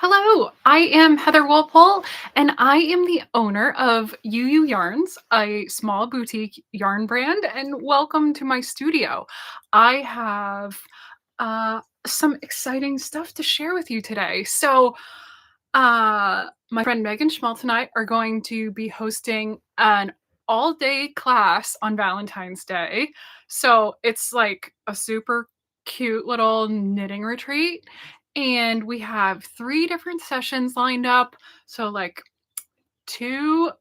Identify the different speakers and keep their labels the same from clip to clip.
Speaker 1: Hello, I am Heather Walpole, and I am the owner of UU Yarns, a small boutique yarn brand, and welcome to my studio. I have some exciting stuff to share with you today. My friend Megan Schmaltz and I are going to be hosting an all-day class on Valentine's Day. So it's like a super cute little knitting retreat. And we have three different sessions lined up. So like two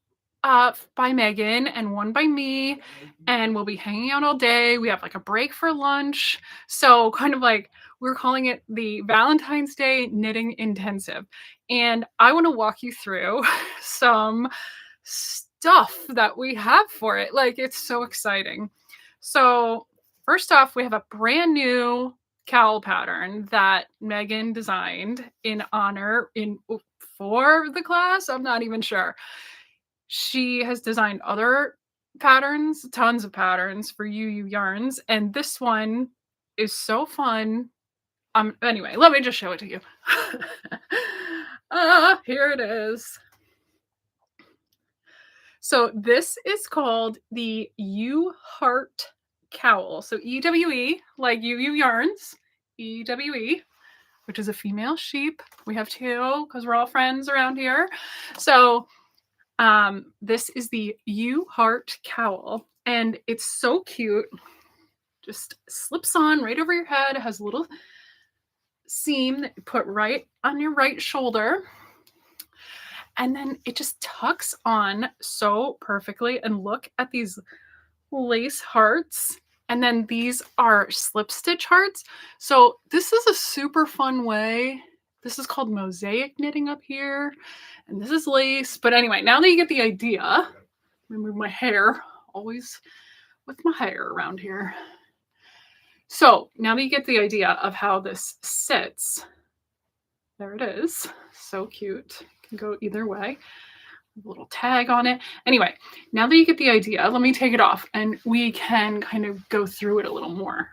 Speaker 1: by Megan and one by me. And we'll be hanging out all day. We have like a break for lunch. So kind of like we're calling it the Valentine's Day Knitting Intensive. And I want to walk you through some stuff that we have for it. Like it's so exciting. So first off, we have a brand new cowl pattern that Megan designed in honor in for the class. I'm not even sure. She has designed other patterns, tons of patterns for UU Yarns, and this one is so fun. Anyway, let me just show it to you. Here it is. So this is called the U Heart Cowl. So EWE, like UU Yarns, EWE, which is a female sheep. We have two because we're all friends around here. So this is the U Heart Cowl, and it's so cute. Just slips on right over your head. It has a little seam that you put right on your right shoulder. And then it just tucks on so perfectly. And look at these lace hearts. And then these are slip stitch hearts. So this is a super fun way. This is called mosaic knitting up here. And this is lace. But anyway, now that you get the idea, remove my hair, always with my hair around here. So now that you get the idea of how this sits, there it is. So cute. Can go either way. A little tag on it. Anyway, now that you get the idea, let me take it off and we can kind of go through it a little more.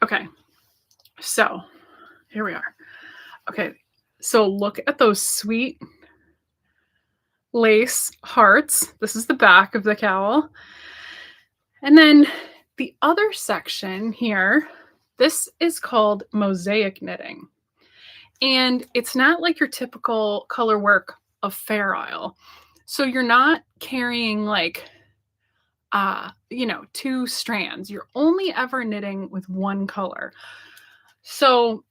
Speaker 1: Okay, so here we are. Okay, so look at those sweet lace hearts. This is the back of the cowl. And then the other section here, this is called mosaic knitting. And it's not like your typical color work of Fair Isle. So you're not carrying like, two strands. You're only ever knitting with one color. So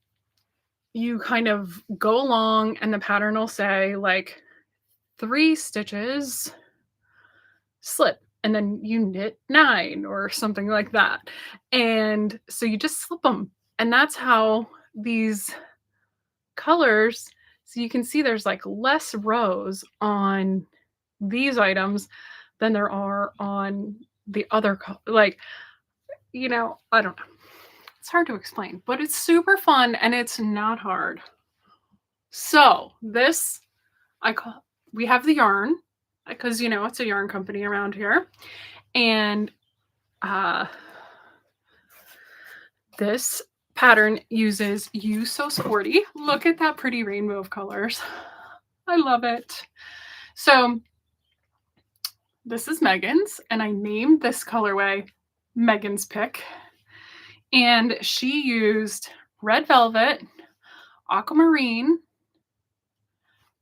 Speaker 1: you kind of go along and the pattern will say like 3 stitches, slip, and then you knit 9 or something like that. And so you just slip them. And that's how these colors, so you can see there's like less rows on these items than there are on the other, like, I don't know. It's hard to explain, but it's super fun and it's not hard. So this, we have the yarn because, it's a yarn company around here. And this pattern uses You So Sporty. Look at that pretty rainbow of colors. I love it. So this is Megan's, and I named this colorway Megan's Pick. And she used red velvet, aquamarine,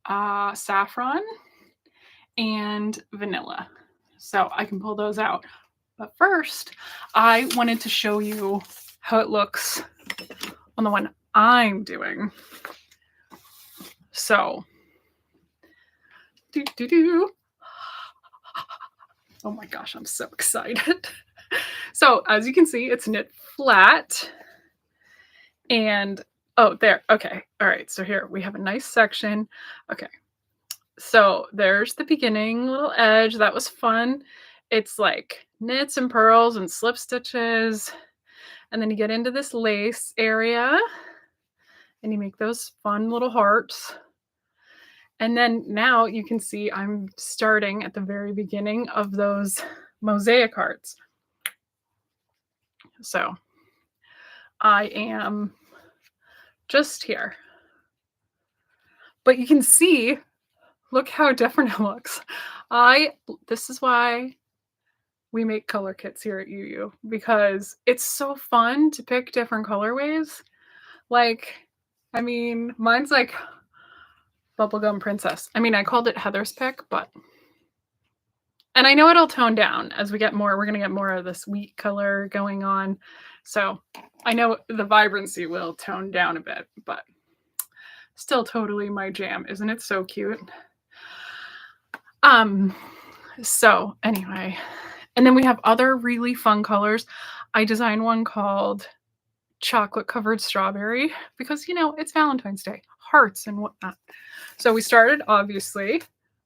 Speaker 1: saffron, and vanilla. So I can pull those out. But first, I wanted to show you how it looks on the one I'm doing. So, oh my gosh, I'm so excited. So as you can see, it's knit flat. And, oh, there, okay. All right, so here we have a nice section. Okay, so there's the beginning little edge. That was fun. It's like knits and purls and slip stitches. And then you get into this lace area and you make those fun little hearts. And then now you can see I'm starting at the very beginning of those mosaic hearts. So I am just here. But you can see, look how different it looks. This is why we make color kits here at UU, because it's so fun to pick different colorways. Like, I mean, mine's like Bubblegum Princess. I mean, I called it Heather's Pick, but and I know it'll tone down as we get more. We're going to get more of this wheat color going on. So I know the vibrancy will tone down a bit, but still totally my jam. Isn't it so cute? So anyway, and then we have other really fun colors. I designed one called Chocolate Covered Strawberry because, you know, it's Valentine's Day, hearts and whatnot. So we started obviously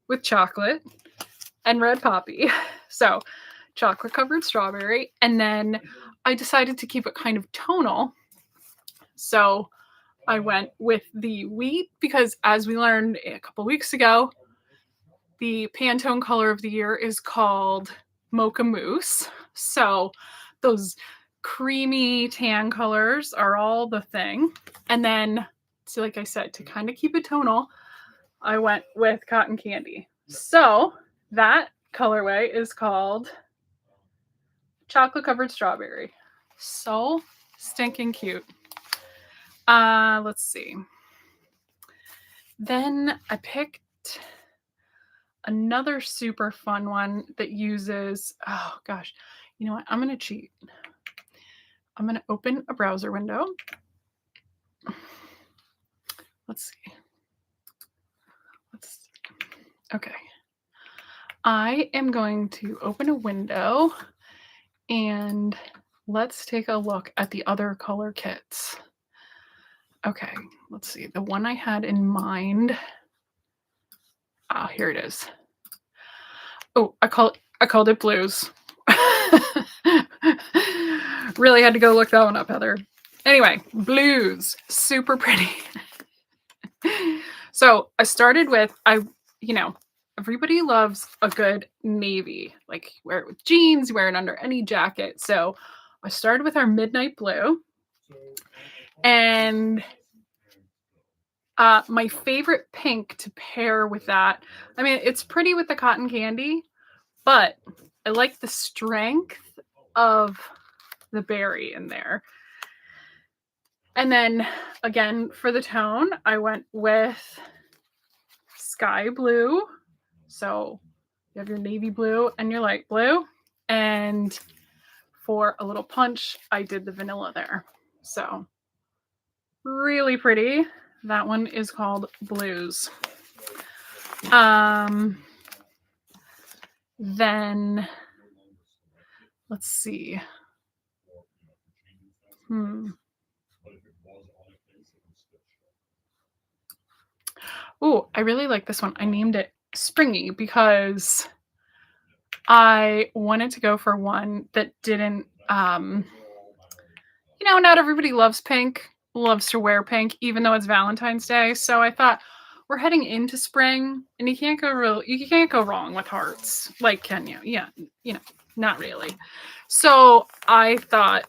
Speaker 1: with chocolate and red poppy. So chocolate covered strawberry. And then I decided to keep it kind of tonal. So I went with the wheat because, as we learned a couple weeks ago, the Pantone color of the year is called Mocha Mousse. So those creamy tan colors are all the thing. And then, so like I said, to kind of keep it tonal, I went with cotton candy. So that colorway is called Chocolate Covered Strawberry. So stinking cute. Let's see. Then I picked another super fun one that uses, oh gosh, you know what? I'm going to cheat. I'm going to open a browser window. Let's see. Okay. I am going to open a window and let's take a look at the other color kits. Okay, let's see. The one I had in mind. Oh, here it is. Oh, I called it blues. Really had to go look that one up, Heather. Anyway, blues, super pretty. So I started with, everybody loves a good navy. Like, you wear it with jeans, you wear it under any jacket. So I started with our midnight blue. And my favorite pink to pair with that, I mean, it's pretty with the cotton candy, but I like the strength of the berry in there. And then again, for the tone, I went with sky blue. So you have your navy blue and your light blue. And for a little punch, I did the vanilla there. So really pretty. That one is called Blues. Then let's see. Oh, I really like this one. I named it Springy because I wanted to go for one that didn't, not everybody loves pink, loves to wear pink, even though it's Valentine's Day. So I thought, we're heading into spring, and you can't go wrong with hearts, like, can you? Yeah, not really. So I thought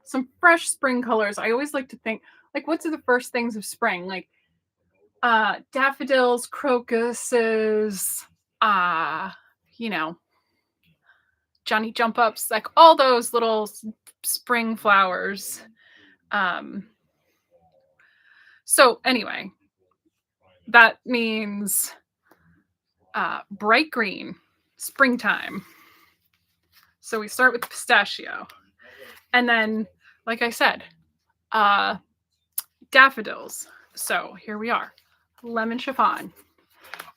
Speaker 1: some fresh spring colors. I always like to think, like, what's the first things of spring? Like daffodils, crocuses, Johnny jump ups, like all those little spring flowers. So anyway, that means bright green, springtime. So we start with pistachio. And then, like I said, daffodils. So here we are, lemon chiffon.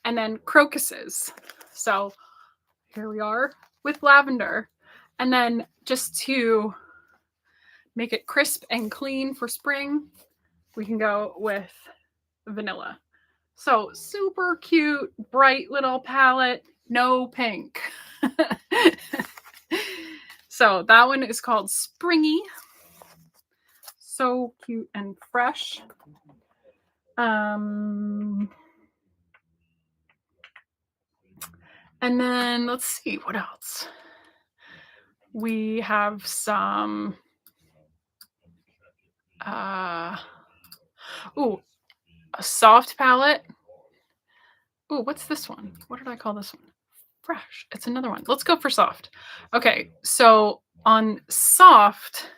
Speaker 1: And then crocuses. So here we are with lavender. And then just to make it crisp and clean for spring, we can go with vanilla. So super cute, bright little palette, no pink. So that one is called Springy. So cute and fresh. And then let's see what else. We have some Uh, ooh, a soft palette. Ooh, what's this one? What did I call this one? Fresh. It's another one. Let's go for soft. Okay, so on soft,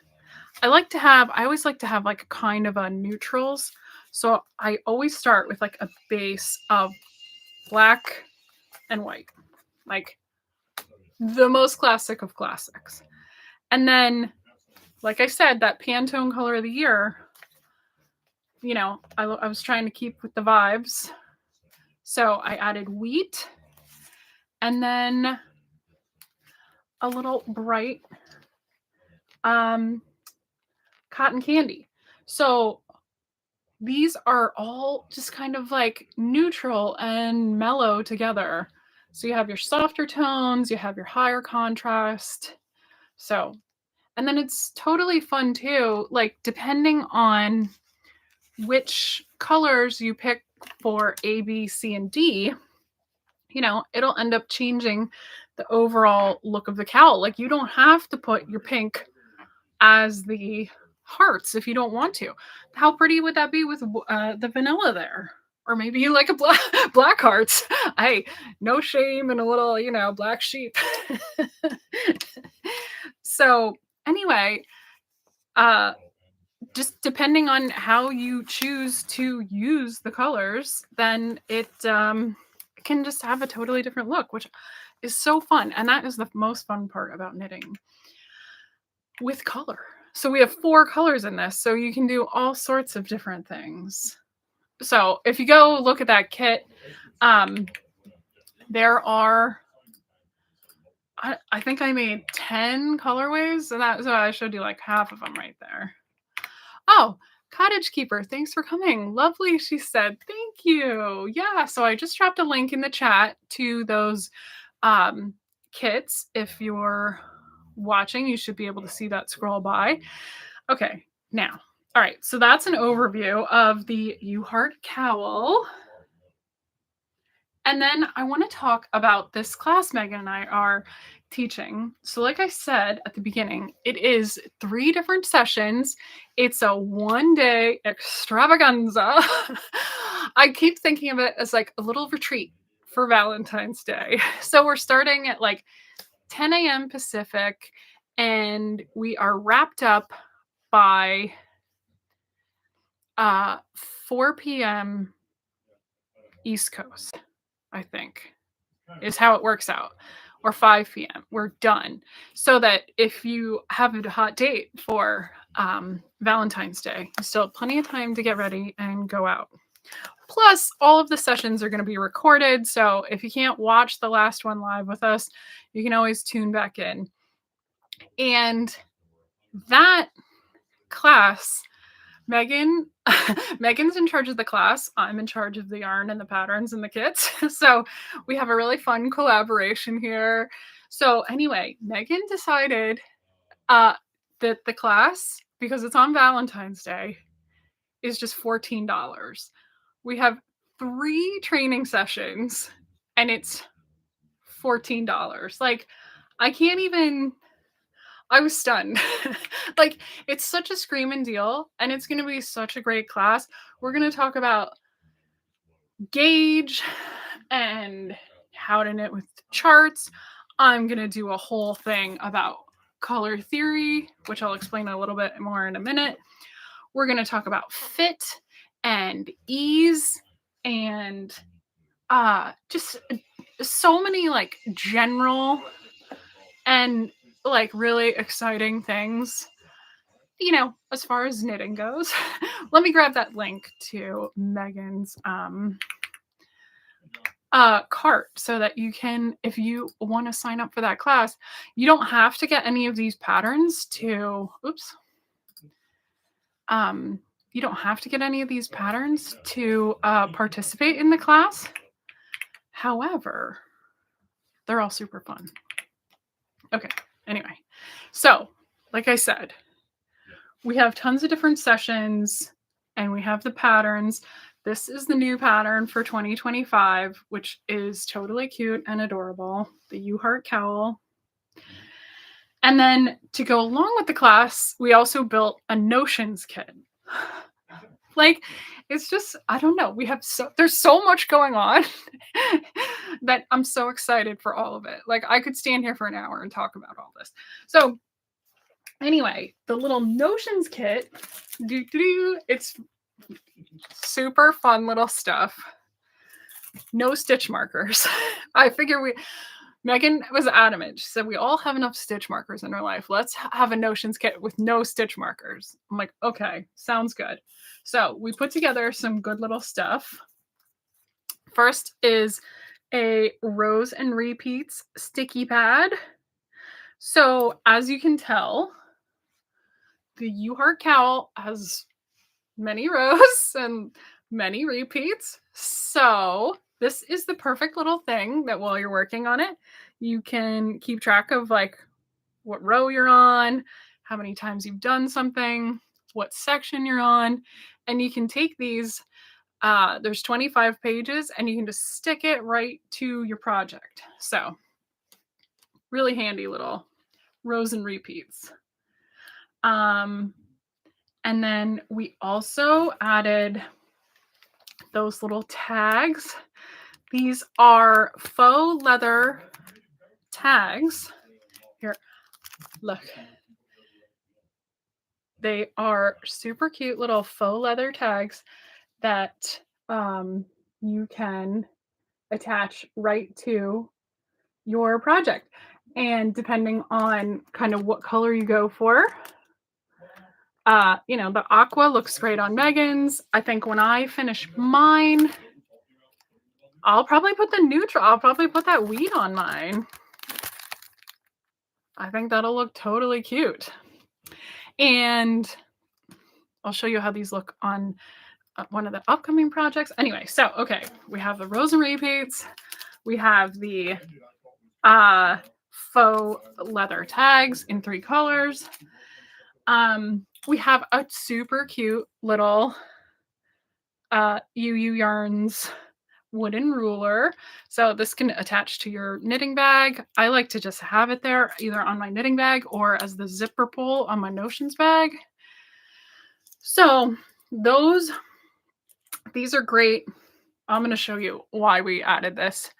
Speaker 1: I always like to have like a kind of a neutrals. So I always start with like a base of black and white, like the most classic of classics. And then, like I said, that Pantone color of the year, I was trying to keep with the vibes. So I added wheat and then a little bright cotton candy. So these are all just kind of like neutral and mellow together. So you have your softer tones, you have your higher contrast. So, and then it's totally fun too, like depending on which colors you pick for A, B, C, and D, it'll end up changing the overall look of the cowl. Like you don't have to put your pink as the hearts if you don't want to. How pretty would that be with the vanilla there? Or maybe you like a black hearts. Hey, no shame in a little, black sheep. So anyway, just depending on how you choose to use the colors, then it can just have a totally different look, which is so fun. And that is the most fun part about knitting with color. So we have 4 colors in this, so you can do all sorts of different things. So if you go look at that kit, there are, I think I made 10 colorways, and so I showed you like half of them right there. Oh, Cottage Keeper, thanks for coming. Lovely, she said. Thank you. Yeah, so I just dropped a link in the chat to those kits. If you're watching, you should be able to see that scroll by. Okay, now, all right, so that's an overview of the You Heart Cowl. And then I want to talk about this class Megan and I are teaching. So like I said at the beginning, it is 3 different sessions. It's a 1-day extravaganza. I keep thinking of it as like a little retreat for Valentine's Day. So we're starting at like 10 a.m. Pacific and we are wrapped up by 4 p.m. East Coast, I think, is how it works out. Or 5 p.m. We're done. So that if you have a hot date for Valentine's Day, you still have plenty of time to get ready and go out. Plus, all of the sessions are going to be recorded. So if you can't watch the last one live with us, you can always tune back in. And that class, Megan's in charge of the class. I'm in charge of the yarn and the patterns and the kits. So we have a really fun collaboration here. So anyway, Megan decided that the class, because it's on Valentine's Day, is just $14. We have 3 training sessions and it's $14. Like, I was stunned. Like, it's such a screaming deal and it's going to be such a great class. We're going to talk about gauge and how to knit with charts. I'm going to do a whole thing about color theory, which I'll explain a little bit more in a minute. We're going to talk about fit and ease and just so many like general and like really exciting things, as far as knitting goes. Let me grab that link to Megan's cart so that you can, if you want to sign up for that class, you don't have to get any of these patterns to, you don't have to get any of these patterns to participate in the class. However, they're all super fun. Okay, anyway, so like I said, we have tons of different sessions and we have the patterns. This is the new pattern for 2025, which is totally cute and adorable, the You Heart Cowl. And then to go along with the class, we also built a notions kit. Like, it's just, I don't know. There's so much going on that I'm so excited for all of it. Like, I could stand here for an hour and talk about all this. So, anyway, the little Notions kit, it's super fun little stuff. No stitch markers. I figure Megan was adamant. She said, we all have enough stitch markers in our life. Let's have a Notions kit with no stitch markers. I'm like, okay, sounds good. So we put together some good little stuff. First is a Rows and Repeats sticky pad. So as you can tell, the You Heart Cowl has many rows and many repeats. So this is the perfect little thing that while you're working on it, you can keep track of like what row you're on, how many times you've done something, what section you're on, and you can take these. There's 25 pages, and you can just stick it right to your project. So really handy little rows and repeats. And then we also added those little tags. These are faux leather tags. Here, look. They are super cute little faux leather tags that you can attach right to your project. And depending on kind of what color you go for, the aqua looks great on Megan's. I think when I finish mine, I'll probably put the neutral. I'll probably put that wheat on mine. I think that'll look totally cute. And I'll show you how these look on one of the upcoming projects. Anyway, so, okay, we have the Rows and Repeats. We have the faux leather tags in 3 colors. We have a super cute little UU Yarns wooden ruler. So this can attach to your knitting bag. I like to just have it there either on my knitting bag or as the zipper pull on my Notions bag. So these are great. I'm going to show you why we added this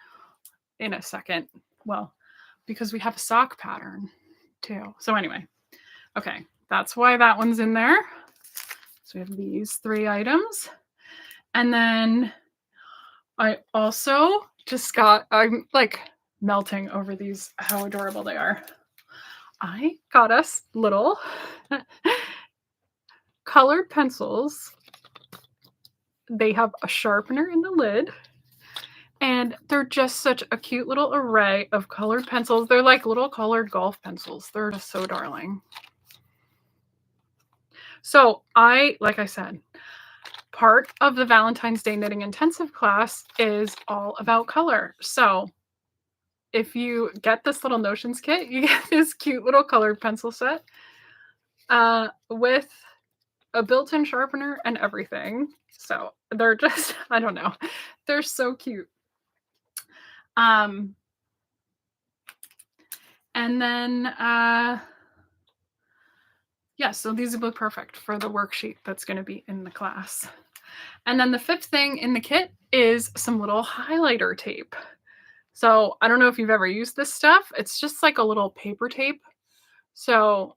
Speaker 1: in a second. Well, because we have a sock pattern too. So anyway, okay, that's why that one's in there. So we have these 3 items. And then I also I'm like melting over these, how adorable they are. I got us little colored pencils. They have a sharpener in the lid. And they're just such a cute little array of colored pencils. They're like little colored golf pencils. They're just so darling. So like I said, part of the Valentine's Day Knitting Intensive class is all about color. So if you get this little Notions kit, you get this cute little colored pencil set with a built-in sharpener and everything. So they're just, I don't know, they're so cute. And then, so these will be perfect for the worksheet that's going to be in the class. And then the 5th thing in the kit is some little highlighter tape. So I don't know if you've ever used this stuff. It's just like a little paper tape. So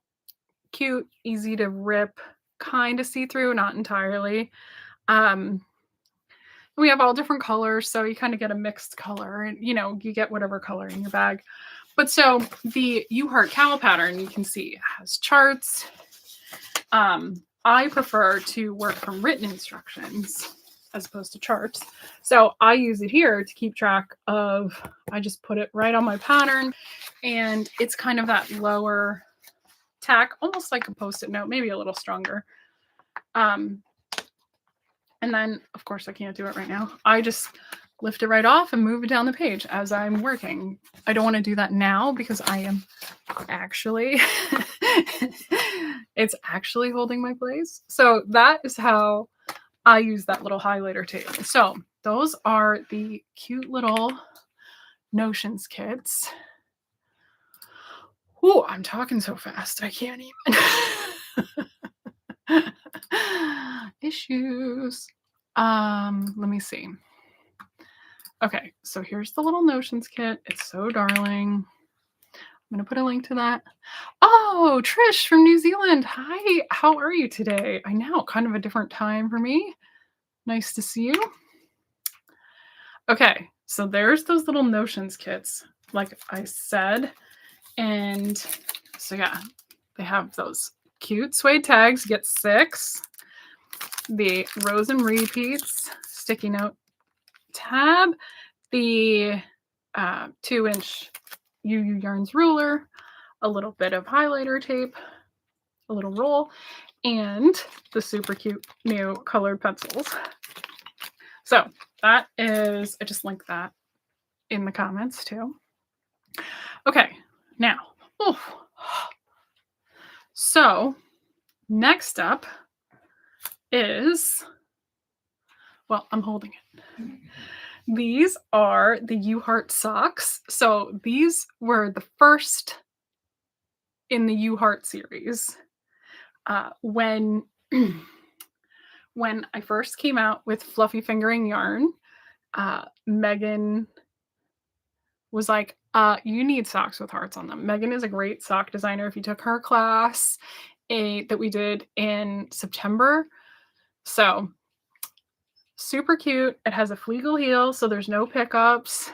Speaker 1: cute, easy to rip, kind of see-through, not entirely. We have all different colors, so you kind of get a mixed color, and you get whatever color in your bag. But so the You Heart Cowl pattern, you can see, has charts. I prefer to work from written instructions as opposed to charts. So I use it here to keep track of, I just put it right on my pattern, and it's kind of that lower tack, almost like a Post-it note, maybe a little stronger. And then, of course, I can't do it right now. I just lift it right off and move it down the page as I'm working. I don't want to do that now because I am actually, it's actually holding my place. So that is how I use that little highlighter tape. So those are the cute little Notions kits. Oh, I'm talking so fast. I can't even. tissues. Let me see. Okay, so here's the little notions kit. It's so darling. I'm gonna put a link to that. Oh, Trish from New Zealand. Hi, how are you today? I know, kind of a different time for me. Nice to see you. Okay, so there's those little notions kits, like I said. And so yeah, they have those cute suede tags, get 6. The rows and repeats, sticky note tab, the 2-inch UU Yarns ruler, a little bit of highlighter tape, a little roll, and the super cute new colored pencils. So that is, I just linked that in the comments too. Okay, now, so next up is, well, I'm holding it. These are the You Heart socks. So these were the first in the You Heart series. When when I first came out with Fluffy Fingering Yarn, Megan was like, you need socks with hearts on them. Megan is a great sock designer. If you took her class that we did in September. So super cute. It has a Fleagle heel, so there's no pickups.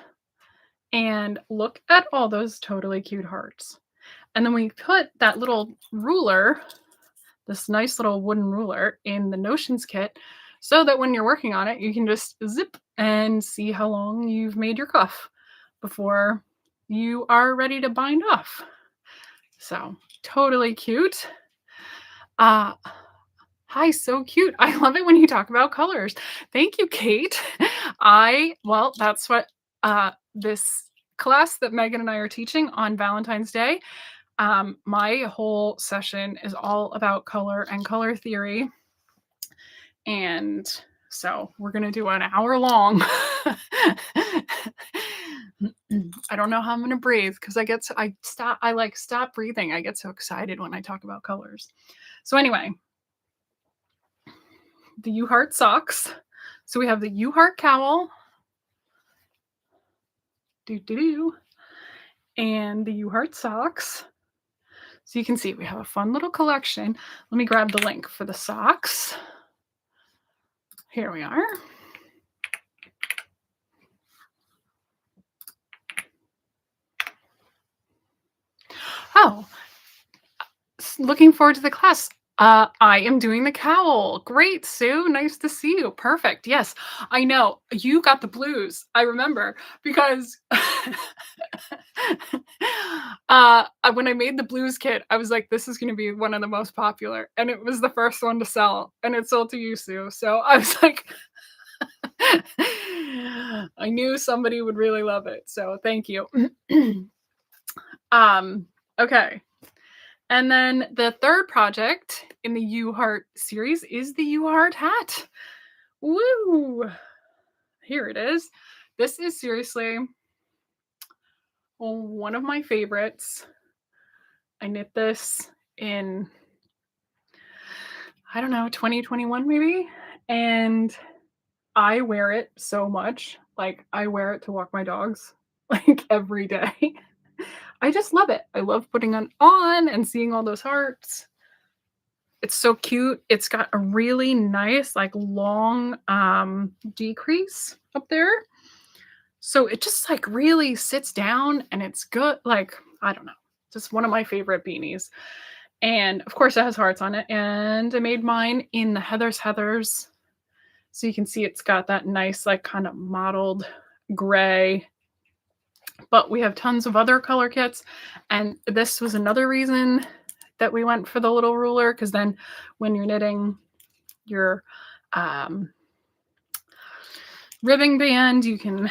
Speaker 1: And look at all those totally cute hearts. And then we put that little ruler, this nice little wooden ruler, in the notions kit so that when you're working on it, you can just zip and see how long you've made your cuff before you are ready to bind off. So totally cute. Hi, so cute. I love it when you talk about colors. Thank you, Kate. Well, that's what this class that Megan and I are teaching on Valentine's Day. My whole session is all about color and color theory. And so we're going to do an hour long. I don't know how I'm going to breathe because I stop breathing. I get so excited when I talk about colors. So anyway, the You Heart socks. So we have the You Heart cowl. And the You Heart socks. So you can see we have a fun little collection. Let me grab the link for the socks. Here we are. Oh, looking forward to the class. I am doing the cowl. Great, Sue. Nice to see you. Perfect. Yes, I know. You got the blues. I remember because when I made the blues kit, I was like, this is going to be one of the most popular. And it was the first one to sell. And it sold to you, Sue. So I was like, I knew somebody would really love it. So thank you. Okay. And then the third project in the You Heart series is the You Heart hat. Woo! Here it is. This is seriously one of my favorites. I knit this in, I don't know, 2021 maybe. And I wear it so much. Like, I wear it to walk my dogs like every day. I just love it. I love putting it on and seeing all those hearts. It's so cute. It's got a really nice, like, long decrease up there. So it just like really sits down and it's good. Like, I don't know, just one of my favorite beanies. And of course it has hearts on it. And I made mine in the Heathers. So you can see it's got that nice, like, kind of mottled gray. But we have tons of other color kits. And this was another reason that we went for the little ruler, because then when you're knitting your ribbing band, you can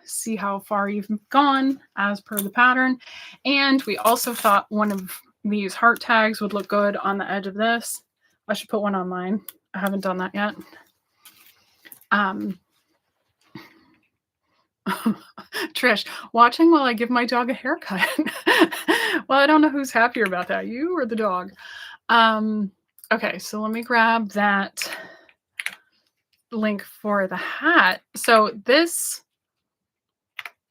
Speaker 1: see how far you've gone as per the pattern. And we also thought one of these heart tags would look good on the edge of this. I should put one on mine. I haven't done that yet. Trish, watching while I give my dog a haircut. Well, I don't know who's happier about that, you or the dog. Okay, so let me grab that link for the hat. So this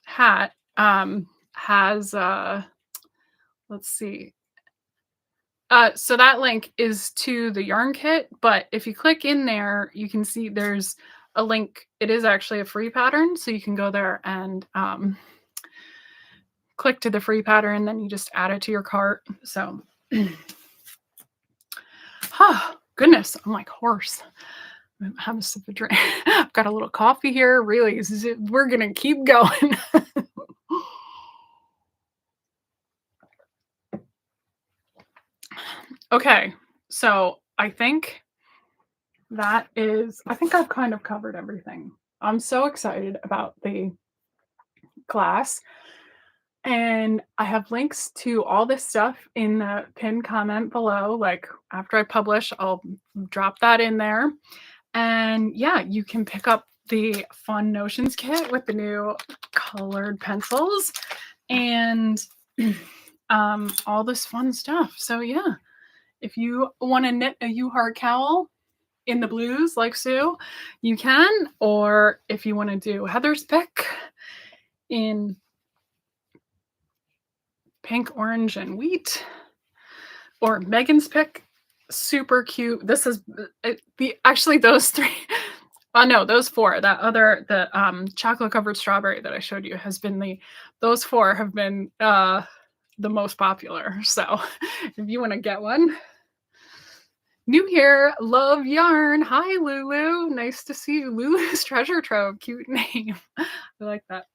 Speaker 1: hat has let's see. So that link is to the yarn kit, but if you click in there, you can see there's a link. It is actually a free pattern, so you can go there and click to the free pattern, then you just add it to your cart. So, oh, goodness, I'm like hoarse. I'm having a sip of drink. I've got a little coffee here. Really, we're gonna keep going. Okay, so I think I think I've kind of covered everything. I'm so excited about the class. And I have links to all this stuff in the pinned comment below. Like after I publish, I'll drop that in there. And yeah, you can pick up the Fun Notions kit with the new colored pencils and all this fun stuff. So yeah, if you want to knit a U Heart cowl in the blues like Sue, you can. Or if you want to do Heather's pick in pink, orange, and wheat, or Megan's pick, super cute. This is actually those three. Oh no, those four. That other the chocolate covered strawberry that I showed you has been those four have been the most popular. So if you want to get one. New here, love yarn. Hi Lulu, nice to see you. Lulu's Treasure Trove, cute name. I like that.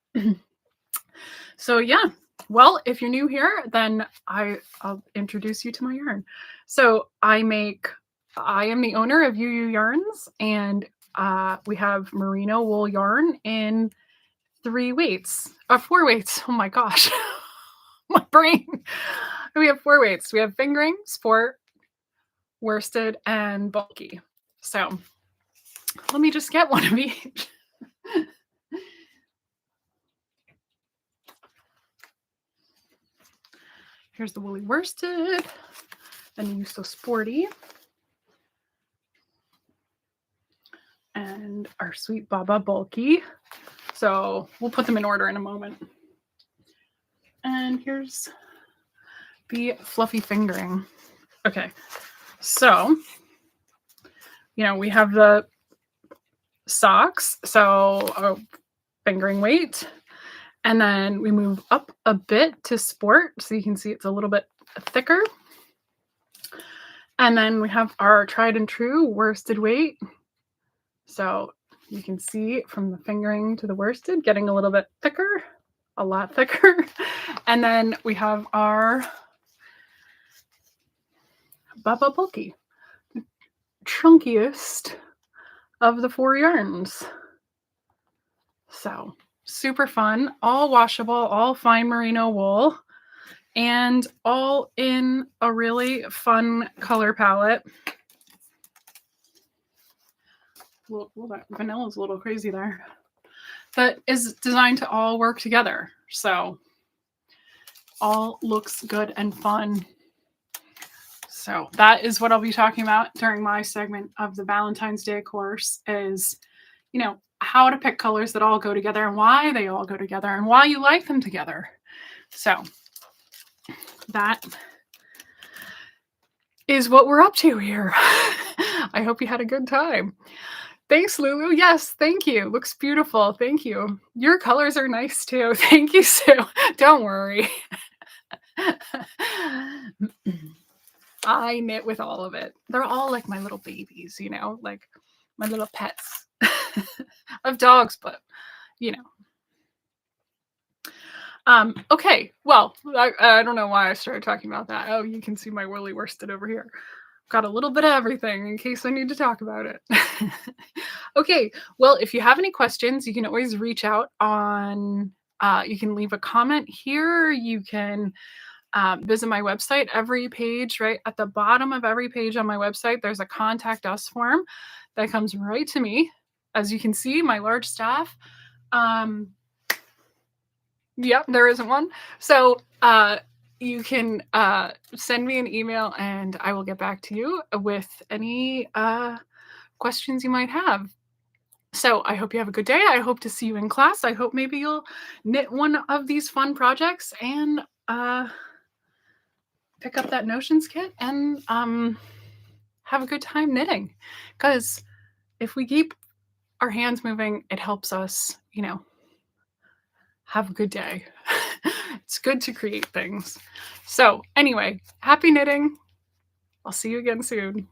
Speaker 1: So yeah, well, if you're new here, then I'll introduce you to my yarn. So I am the owner of UU Yarns, and we have merino wool yarn in 4 weights. Oh my gosh, my brain. We have 4 weights. We have fingering, sport, worsted, and bulky. So let me just get one of each. Here's the woolly worsted, and you so sporty. And our sweet Baba bulky. So we'll put them in order in a moment. And here's the fluffy fingering. Okay, so, we have the socks, so fingering weight. And then we move up a bit to sport, so you can see it's a little bit thicker. And then we have our tried and true worsted weight. So you can see from the fingering to the worsted getting a little bit thicker, a lot thicker. And then we have our Baba Bulky, the chunkiest of the 4 yarns. So super fun, all washable, all fine merino wool, and all in a really fun color palette. Well, that vanilla's a little crazy there. That is designed to all work together. So all looks good and fun. So that is what I'll be talking about during my segment of the Valentine's Day course is, how to pick colors that all go together and why they all go together and why you like them together. So that is what we're up to here. I hope you had a good time. Thanks, Lulu. Yes, thank you. Looks beautiful. Thank you. Your colors are nice too. Thank you, Sue. Don't worry. I knit with all of it. They're all like my little babies, like my little pets. Of dogs, but okay, well, I don't know why I started talking about that. Oh, you can see my woolly worsted over here. Got a little bit of everything in case I need to talk about it. Okay, well, if you have any questions, you can always reach out on, you can leave a comment here. You can visit my website. Every page, right at the bottom of every page on my website, there's a contact us form that comes right to me. As you can see, my large staff. Yep, there isn't one. So you can send me an email and I will get back to you with any questions you might have. So I hope you have a good day. I hope to see you in class. I hope maybe you'll knit one of these fun projects and pick up that notions kit and have a good time knitting. Because if we keep our hands moving, it helps us, have a good day. It's good to create things. So, anyway, happy knitting. I'll see you again soon.